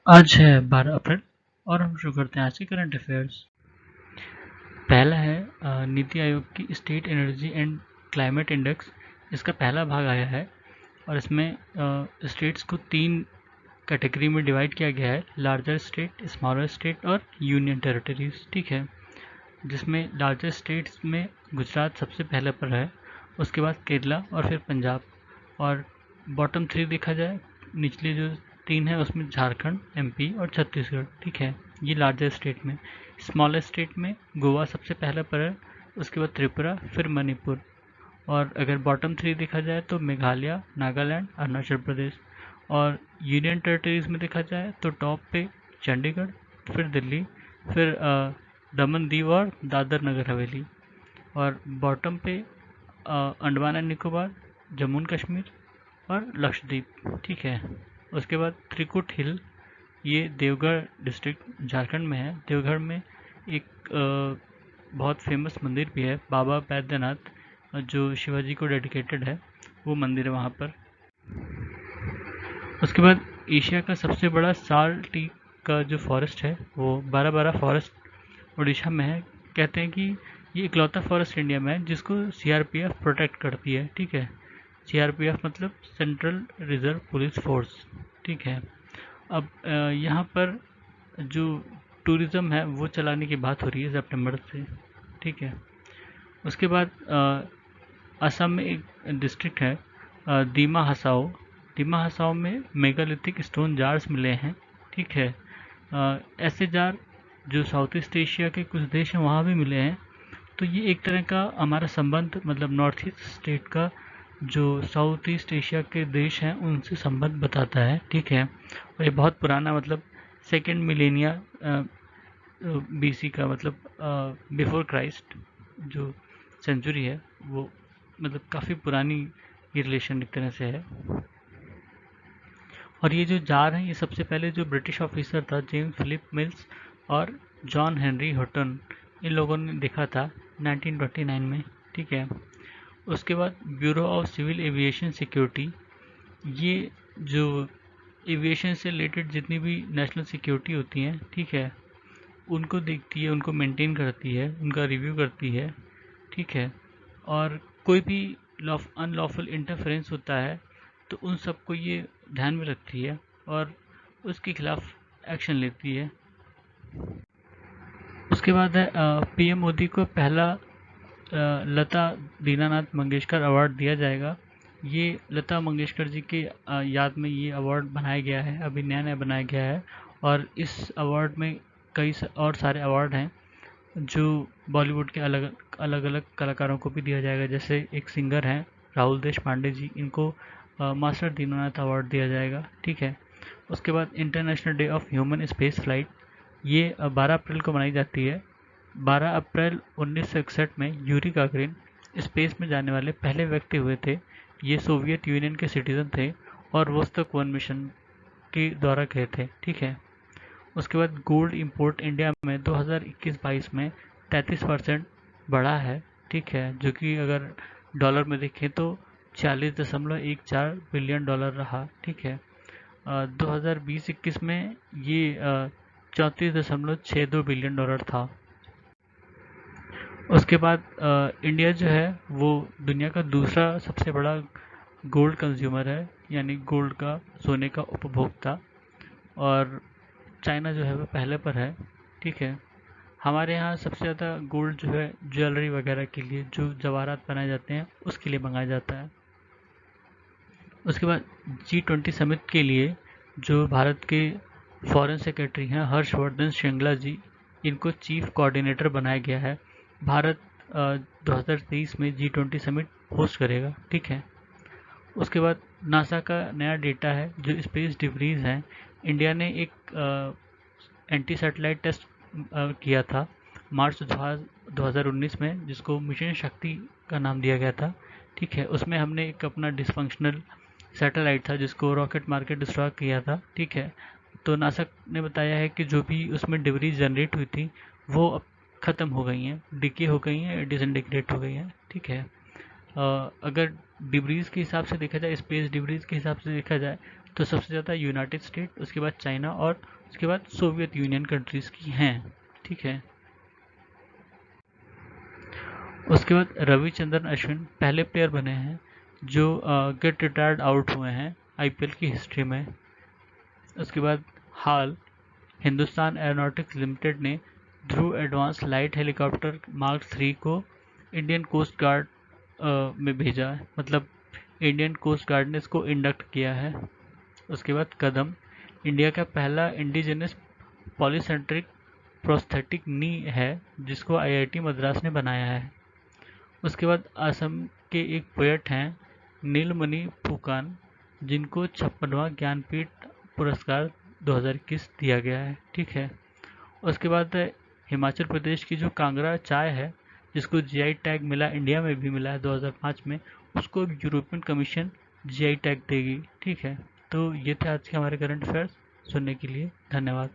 आज है 12 अप्रैल और हम शुरू करते हैं आज के करंट अफेयर्स। पहला है नीति आयोग की state energy and climate index. इसका पहला भाग आया है और इसमें स्टेट्स को 3 कैटेगरी में डिवाइड किया गया है: लार्जर स्टेट, स्मॉलर स्टेट और यूनियन टेरिटरीज। ठीक है, जिसमें लार्जर स्टेट्स में गुजरात सबसे पहले पर है, उसके बाद केरला और फिर पंजाब। और बॉटम 3 देखा जाए, निचले जो 3 है उसमें झारखंड, एमपी और छत्तीसगढ़। ठीक है, ये लार्जर स्टेट में। स्मॉलर स्टेट में गोवा सबसे पहले पर है, उसके बाद त्रिपुरा, फिर मणिपुर। और अगर बॉटम 3 देखा जाए तो मेघालय, नागालैंड, अरुणाचल प्रदेश। और यूनियन टेरिटरीज में देखा जाए तो टॉप पे चंडीगढ़, फिर दिल्ली, फिर दमन दीव और दादर नगर हवेली। और बॉटम पे अंडमान एंड निकोबार, जम्मू एंड कश्मीर और लक्षद्वीप। ठीक है, उसके बाद त्रिकुट हिल, ये देवगढ़ डिस्ट्रिक्ट झारखंड में है। देवगढ़ में एक बहुत फेमस मंदिर भी है, बाबा बैद्यनाथ, जो शिवाजी को डेडिकेटेड है, वो मंदिर है वहाँ पर। उसके बाद एशिया का सबसे बड़ा साल टी का जो फॉरेस्ट है वो बाराबारा फॉरेस्ट उड़ीसा में है। कहते हैं कि ये इकलौता फॉरेस्ट इंडिया में है जिसको सीआरपीएफ प्रोटेक्ट करती है। ठीक है, सीआरपीएफ मतलब सेंट्रल रिजर्व पुलिस फोर्स। ठीक है, अब यहाँ पर जो टूरिज़्म है वो चलाने की बात हो रही है सितंबर से। ठीक है, उसके बाद असम में एक डिस्ट्रिक्ट है दीमा हसाओ। दीमा हसाओ में मेगालिथिक स्टोन जार्स मिले हैं। ठीक है, ऐसे जार जो साउथ ईस्ट एशिया के कुछ देश हैं वहाँ भी मिले हैं। तो ये एक तरह का हमारा संबंध, मतलब नॉर्थ ईस्ट स्टेट का जो साउथ ईस्ट एशिया के देश हैं उनसे संबंध बताता है। ठीक है, और ये बहुत पुराना, मतलब सेकेंड मिलेनिया बीसी का, मतलब बिफोर क्राइस्ट जो सेंचुरी है वो, मतलब काफ़ी पुरानी ये रिलेशन एक तरह से है। और ये जो जार हैं ये सबसे पहले जो ब्रिटिश ऑफिसर था जेम्स फिलिप मिल्स और जॉन हेनरी हॉटन, इन लोगों ने देखा था 1929 में। ठीक है, उसके बाद bureau of civil aviation security, ये जो एविएशन से रिलेटेड जितनी भी नेशनल सिक्योरिटी होती हैं, ठीक है, उनको देखती है, उनको मेंटेन करती है, उनका रिव्यू करती है। ठीक है, और कोई भी अनलॉफुल इंटरफेरेंस होता है तो उन सबको ये ध्यान में रखती है और उसके खिलाफ एक्शन लेती है। उसके बाद है पीएम मोदी को पहला लता दीनानाथ मंगेशकर अवार्ड दिया जाएगा। ये लता मंगेशकर जी के याद में ये अवार्ड बनाया गया है, अभी नया नया बनाया गया है। और इस अवार्ड में कई और सारे अवार्ड हैं जो बॉलीवुड के अलग अलग अलग कलाकारों को भी दिया जाएगा। जैसे एक सिंगर हैं राहुल देश पांडे जी, इनको मास्टर दीनानाथ अवार्ड दिया जाएगा। ठीक है, उसके बाद international day of human space flight, ये 12 अप्रैल को मनाई जाती है। 12 अप्रैल 1961 में यूरी गागरिन स्पेस में जाने वाले पहले व्यक्ति हुए थे। ये सोवियत यूनियन के सिटीजन थे और वोस्तक 1 मिशन के द्वारा गए थे। ठीक है, उसके बाद गोल्ड इंपोर्ट इंडिया में 2021-22 में 33% बढ़ा है। ठीक है, जो कि अगर डॉलर में देखें तो 40.14 बिलियन डॉलर रहा। ठीक है, 2020-21 में ये 34.62 बिलियन डॉलर था। उसके बाद इंडिया जो है वो दुनिया का दूसरा सबसे बड़ा गोल्ड कंज्यूमर है, यानी गोल्ड का, सोने का उपभोक्ता। और चाइना जो है वो पहले पर है। ठीक है, हमारे यहाँ सबसे ज़्यादा गोल्ड जो है ज्वेलरी वगैरह के लिए, जो जवाहरात बनाए जाते हैं उसके लिए मंगाया जाता है। उसके बाद G20 समिट के लिए जो भारत के फॉरेन सेक्रेटरी हैं हर्षवर्धन श्रृंगला जी, इनको चीफ कोऑर्डिनेटर बनाया गया है। भारत 2023 में G20 समिट होस्ट करेगा। ठीक है, उसके बाद नासा का नया डेटा है जो स्पेस डिब्रीज हैं। इंडिया ने एक एंटी सैटेलाइट टेस्ट किया था मार्च 2019 में, जिसको मिशन शक्ति का नाम दिया गया था। ठीक है, उसमें हमने एक अपना डिसफंक्शनल सैटेलाइट था जिसको रॉकेट मार के डिस्ट्रॉय किया था। ठीक है, तो नासा ने बताया है कि जो भी उसमें डिब्रीज जनरेट हुई थी वो अब ख़त्म हो गई हैं, डिके हो गई हैं, डिसइंटीग्रेट हो गई हैं। ठीक है, अगर डिब्रीज के हिसाब से देखा जाए, स्पेस डिब्रीज के हिसाब से देखा जाए, तो सबसे ज़्यादा यूनाइटेड स्टेट, उसके बाद चाइना और उसके बाद सोवियत यूनियन कंट्रीज़ की हैं, ठीक है। उसके बाद रविचंद्रन अश्विन पहले प्लेयर बने हैं जो गेट रिटायर्ड आउट हुए हैं आईपीएल की हिस्ट्री में। उसके बाद हाल हिंदुस्तान एरोनॉटिक्स लिमिटेड ने ध्रुव एडवांस लाइट हेलीकॉप्टर मार्क 3 को इंडियन कोस्ट गार्ड में भेजा है, मतलब इंडियन कोस्ट गार्ड ने इसको इंडक्ट किया है। उसके बाद कदम इंडिया का पहला इंडिजिनस पॉलीसेंट्रिक प्रोस्थेटिक नी है जिसको आईआईटी मद्रास ने बनाया है। उसके बाद असम के एक पोएट हैं नीलमणि फुकान जिनको 56वां ज्ञानपीठ पुरस्कार 2021 दिया गया है, ठीक है। उसके बाद हिमाचल प्रदेश की जो कांगड़ा चाय है जिसको जीआई टैग मिला, इंडिया में भी मिला है 2005 में, उसको यूरोपियन कमीशन जीआई टैग देगी, ठीक है। तो ये थे आज के हमारे करंट अफेयर्स। सुनने के लिए धन्यवाद।